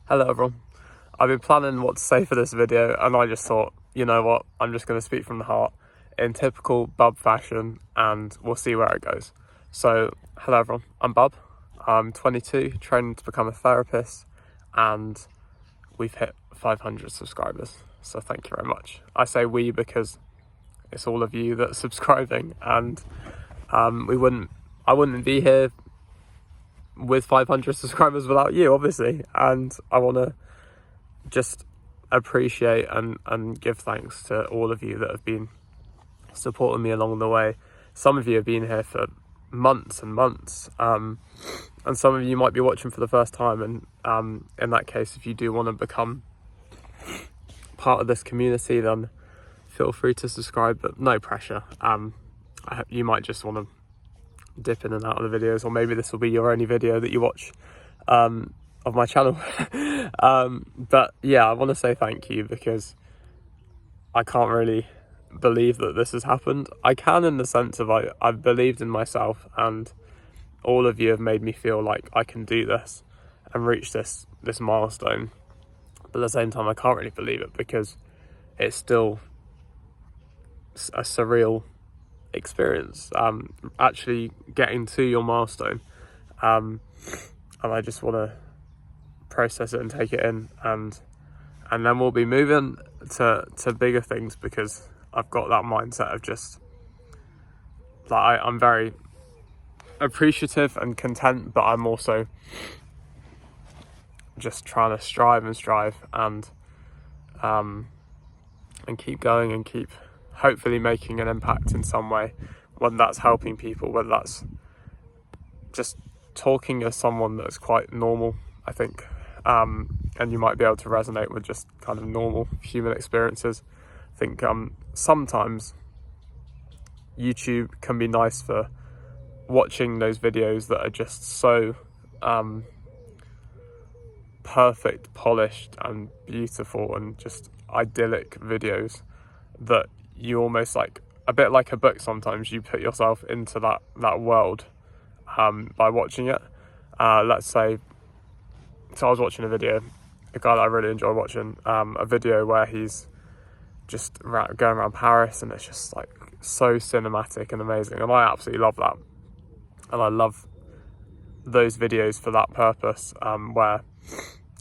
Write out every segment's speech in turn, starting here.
Hello everyone. I've been planning what to say for this video and I just thought, you know what, I'm just going to speak from the heart in typical Bub fashion and we'll see where it goes. So, hello everyone, I'm Bub, I'm 22, training to become a therapist and we've hit 500 subscribers, so thank you very much. I say we because it's all of you that's subscribing and I wouldn't be here with 500 subscribers without you, obviously, and I want to just appreciate and give thanks to all of you that have been supporting me along the way. Some of you have been here for months and months, and some of you might be watching for the first time, and in that case, if you do want to become part of this community, then feel free to subscribe, but no pressure. You might just want to dip in and out of the videos, or maybe this will be your only video that you watch of my channel. But yeah, I want to say thank you because I can't really believe that this has happened. I can, in the sense of I've believed in myself, and all of you have made me feel like I can do this and reach this milestone. But at the same time, I can't really believe it because it's still a surreal experience, actually getting to your milestone, and I just want to process it and take it in, and then we'll be moving to bigger things, because I've got that mindset of just like I'm very appreciative and content, but I'm also just trying to strive and keep going and keep hopefully making an impact in some way, whether that's helping people, whether that's just talking as someone that's quite normal, I think, and you might be able to resonate with just kind of normal human experiences. I think sometimes YouTube can be nice for watching those videos that are just so perfect, polished and beautiful and just idyllic videos that you almost, like a bit like a book, sometimes you put yourself into that world by watching it. Let's say, so I was watching a video, a guy that I really enjoy watching, a video where he's just going around Paris, and it's just like so cinematic and amazing, and I absolutely love that, and I love those videos for that purpose, where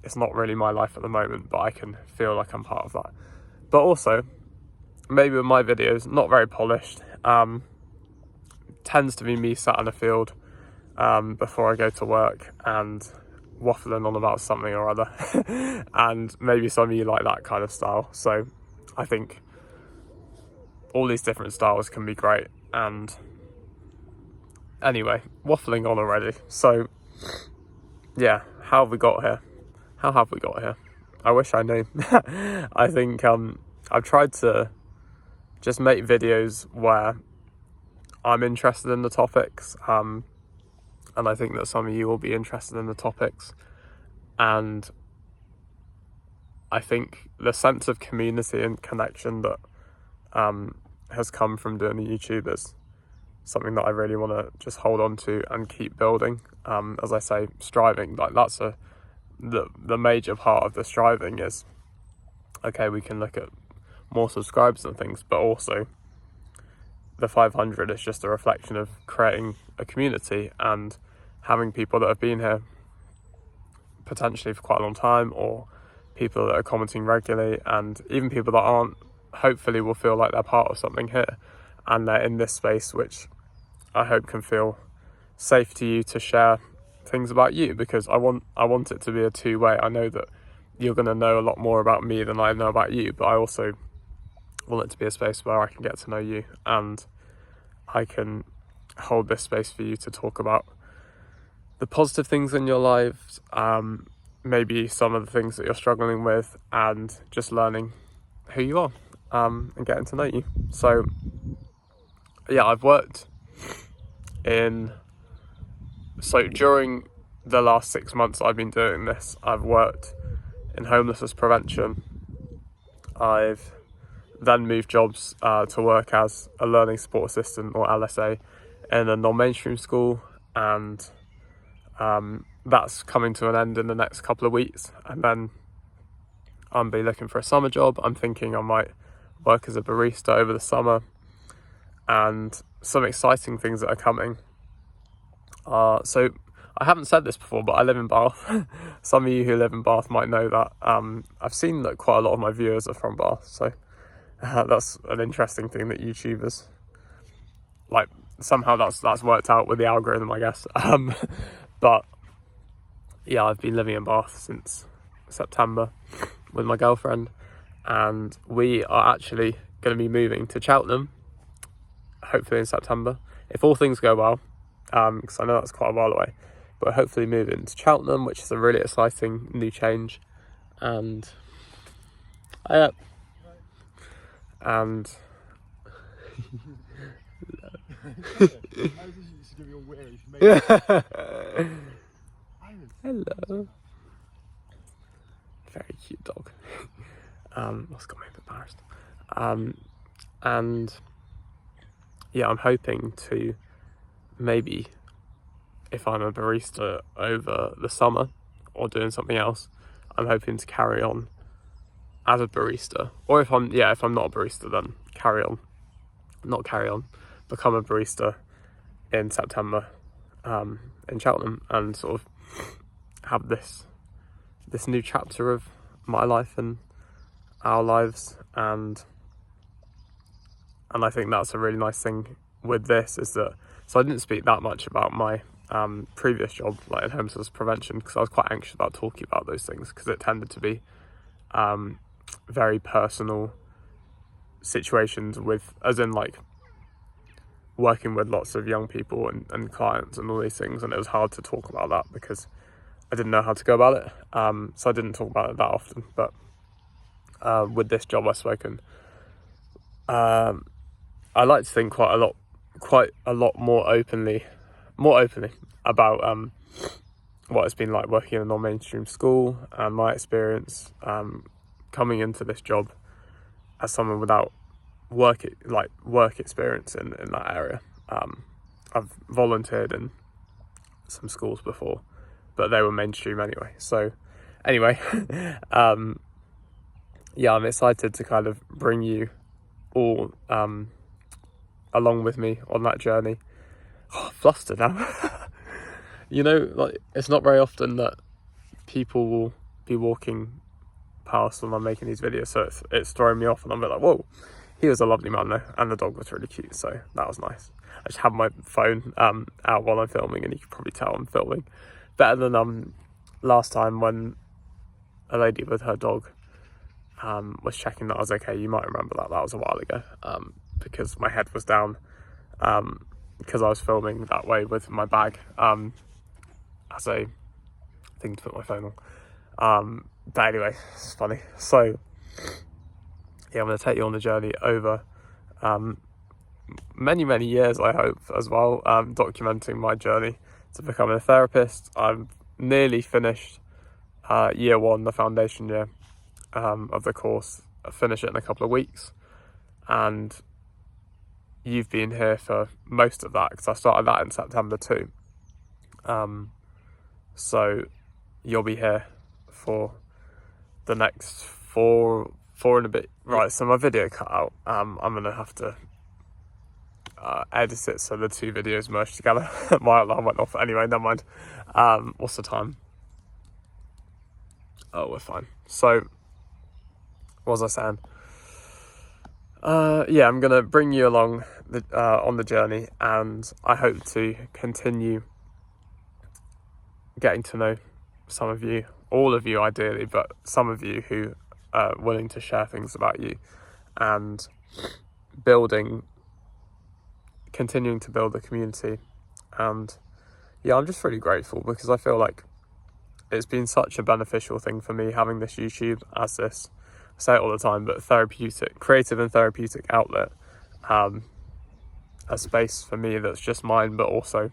it's not really my life at the moment, but I can feel like I'm part of that. But also, maybe with my videos, not very polished, tends to be me sat in a field before I go to work and waffling on about something or other. And maybe some of you like that kind of style. So I think all these different styles can be great. And anyway, waffling on already. So yeah, how have we got here? How have we got here? I wish I knew. I think I've tried to just make videos where I'm interested in the topics, and I think that some of you will be interested in the topics, and I think the sense of community and connection that has come from doing the YouTube is something that I really want to just hold on to and keep building. As I say, striving, like that's the major part of the striving is, okay, we can look at more subscribers and things, but also the 500 is just a reflection of creating a community and having people that have been here potentially for quite a long time, or people that are commenting regularly, and even people that aren't, hopefully will feel like they're part of something here, and they're in this space, which I hope can feel safe to you to share things about you, because I want it to be a two-way. I know that you're going to know a lot more about me than I know about you, but I also want it to be a space where I can get to know you, and I can hold this space for you to talk about the positive things in your lives, maybe some of the things that you're struggling with, and just learning who you are, and getting to know you. So yeah, I've worked so during the last 6 months I've been doing this, I've worked in homelessness prevention. I've then moved jobs to work as a learning support assistant, or LSA, in a non-mainstream school, and that's coming to an end in the next couple of weeks, and then I'll be looking for a summer job. I'm thinking I might work as a barista over the summer, and some exciting things that are coming. So I haven't said this before, but I live in Bath. Some of you who live in Bath might know that. I've seen that quite a lot of my viewers are from Bath, so that's an interesting thing that YouTubers, like, somehow that's worked out with the algorithm, I guess. But yeah, I've been living in Bath since September with my girlfriend, and we are actually going to be moving to Cheltenham, hopefully in September, if all things go well, because I know that's quite a while away, but hopefully moving to Cheltenham, which is a really exciting new change. And hello. Very cute dog. That's got me a bit embarrassed. And yeah, I'm hoping to maybe, if I'm a barista over the summer or doing something else, I'm hoping to carry on as a barista. Or if I'm not a barista, then become a barista in September in Cheltenham, and sort of have this new chapter of my life and our lives. And I think that's a really nice thing with this, is that, so I didn't speak that much about my previous job, like in homelessness prevention, because I was quite anxious about talking about those things, because it tended to be very personal situations, with, as in like working with lots of young people and clients and all these things, and it was hard to talk about that because I didn't know how to go about it, so I didn't talk about it that often. But with this job, I've spoken, I like to think quite a lot more openly about what it's been like working in a non-mainstream school, and my experience coming into this job as someone without work experience in that area. I've volunteered in some schools before, but they were mainstream anyway. So anyway, yeah, I'm excited to kind of bring you all along with me on that journey. Oh, I'm flustered now. You know, like, it's not very often that people will be walking past when I'm making these videos, so it's throwing me off, and I'm a bit like, whoa. He was a lovely man though, and the dog was really cute, so that was nice. I just have my phone out while I'm filming, and you can probably tell I'm filming. Better than last time when a lady with her dog was checking that I was okay. You might remember that was a while ago, because my head was down, because I was filming that way with my bag as a thing to put my phone on. But anyway, it's funny. So yeah, I'm going to take you on the journey over many years, I hope, as well, documenting my journey to becoming a therapist. I'm nearly finished year one, the foundation year of the course. I'll finish it in a couple of weeks, and you've been here for most of that, because I started that in September too. So you'll be here for the next four and a bit. Right, so my video cut out. I'm gonna have to edit it so the two videos merge together. My alarm went off. Anyway, never mind. What's the time? Oh, we're fine. So what was I saying? Yeah, I'm gonna bring you along on the journey, and I hope to continue getting to know some of you, all of you ideally, but some of you who are willing to share things about you, and continuing to build a community. And yeah, I'm just really grateful, because I feel like it's been such a beneficial thing for me having this YouTube as this, I say it all the time, but creative and therapeutic outlet, a space for me that's just mine, but also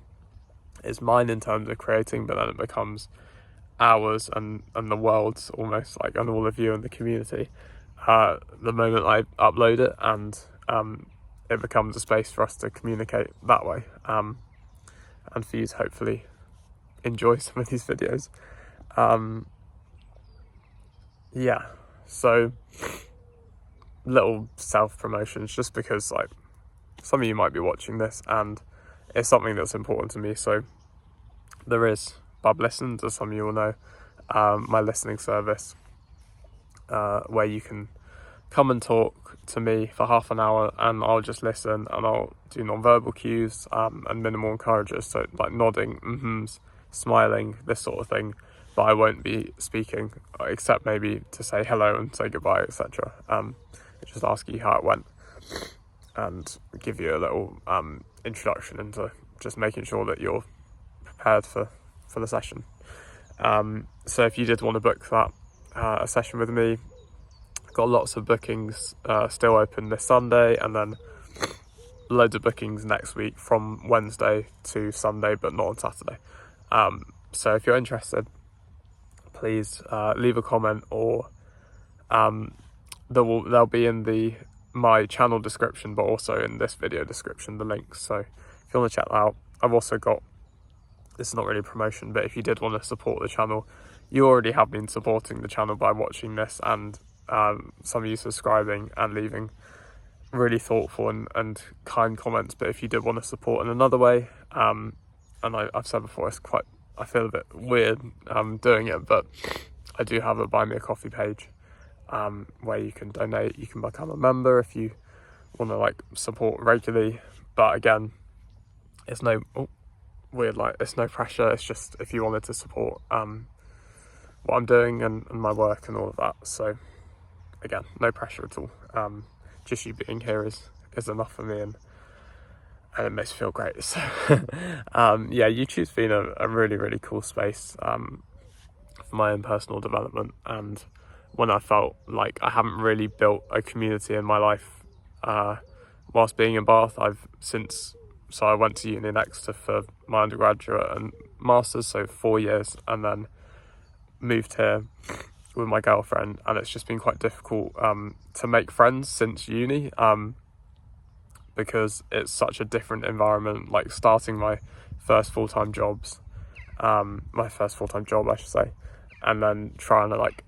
is mine in terms of creating, but then it becomes ours and the world's, almost, like, and all of you in the community the moment I upload it, and it becomes a space for us to communicate that way, and for you to hopefully enjoy some of these videos. Yeah, so little self-promotions, just because like some of you might be watching this and it's something that's important to me. So there is Bub Listens, as some of you will know, my listening service, where you can come and talk to me for half an hour and I'll just listen, and I'll do non-verbal cues and minimal encouragers, so like nodding, mm-hms, smiling, this sort of thing, but I won't be speaking except maybe to say hello and say goodbye, etc. Just ask you how it went and give you a little introduction into just making sure that you're prepared for the session. So if you did want to book that a session with me, got lots of bookings still open this Sunday, and then loads of bookings next week from Wednesday to Sunday, but not on Saturday. So if you're interested, please leave a comment, or they'll be in my channel description, but also in this video description, the links. So if you want to check that out, I've also got, this is not really a promotion, but if you did want to support the channel, you already have been supporting the channel by watching this, and some of you subscribing and leaving really thoughtful and kind comments. But if you did want to support in another way, and I've said before, I feel a bit weird doing it, but I do have a Buy Me a Coffee page where you can donate, you can become a member if you want to like support regularly. But again, it's no it's no pressure. It's just if you wanted to support what I'm doing and my work and all of that. So again, no pressure at all. Just you being here is enough for me, and it makes me feel great. So yeah, YouTube's been a really, really cool space for my own personal development. And when I felt like I haven't really built a community in my life whilst being in Bath, so I went to uni in Exeter for my undergraduate and masters, so 4 years, and then moved here with my girlfriend, and it's just been quite difficult to make friends since uni, because it's such a different environment. Like starting my first full-time job I should say, and then trying to like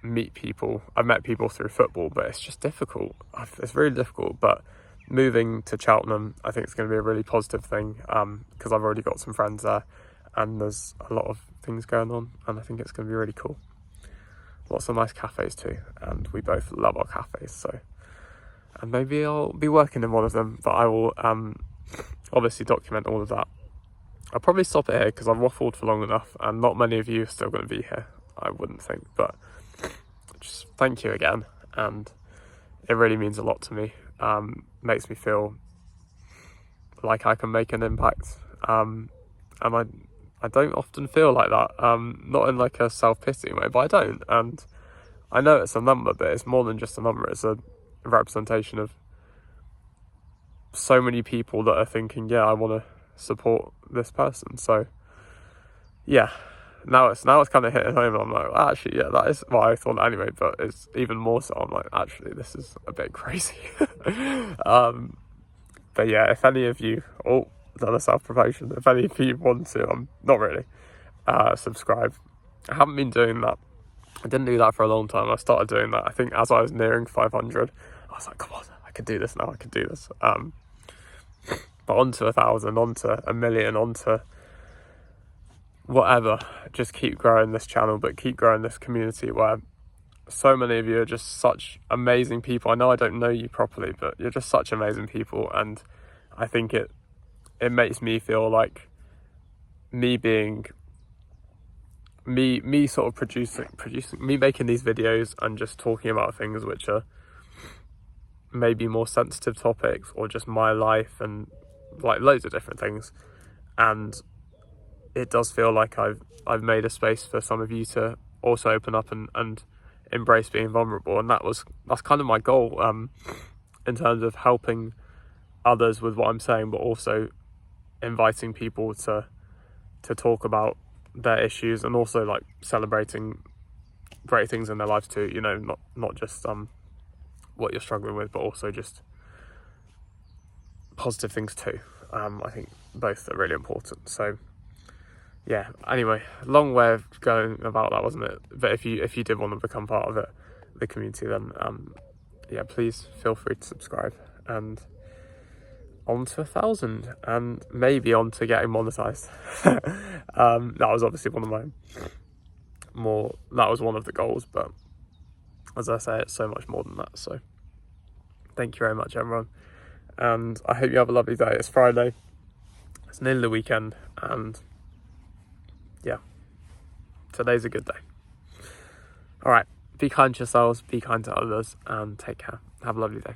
meet people. I've met people through football, but it's just difficult. It's really difficult. But moving to Cheltenham, I think it's going to be a really positive thing, because I've already got some friends there and there's a lot of things going on, and I think it's going to be really cool. Lots of nice cafes too, and we both love our cafes, so, and maybe I'll be working in one of them, but I will obviously document all of that. I'll probably stop it here because I've waffled for long enough, and not many of you are still going to be here, I wouldn't think. But just thank you again, and it really means a lot to me. Makes me feel like I can make an impact, and I don't often feel like that, not in like a self-pity way, but I don't. And I know it's a number, but it's more than just a number. It's a representation of so many people that are thinking, yeah, I want to support this person. So yeah, now it's kind of hitting home, and I'm like, well, actually, yeah, that is what I thought anyway, but it's even more so. I'm like, actually, this is a bit crazy. But yeah, if any of you, done a self-promotion, if any of you want to, not really, subscribe. I haven't been doing that. I didn't do that for a long time. I started doing that, I think, as I was nearing 500. I was like, come on, I can do this now, I can do this. But onto 1,000, onto 1,000,000, onto whatever. Just keep growing this channel, but keep growing this community where so many of you are just such amazing people. I know I don't know you properly, but you're just such amazing people, and I think it makes me feel like me sort of producing me making these videos and just talking about things which are maybe more sensitive topics, or just my life, and like loads of different things. And it does feel like I've made a space for some of you to also open up and embrace being vulnerable, and that's kind of my goal, in terms of helping others with what I'm saying, but also inviting people to talk about their issues, and also like celebrating great things in their lives too, you know, not just what you're struggling with, but also just positive things too. I think both are really important. So yeah, anyway, long way of going about that, wasn't it? But if you did want to become part of it, the community, then yeah, please feel free to subscribe, and on to 1,000, and maybe on to getting monetized. That was obviously one of my that was one of the goals, but as I say, it's so much more than that. So thank you very much, everyone, and I hope you have a lovely day. It's Friday, it's nearly the weekend, and yeah, today's a good day. All right, be kind to yourselves, be kind to others, and take care. Have a lovely day.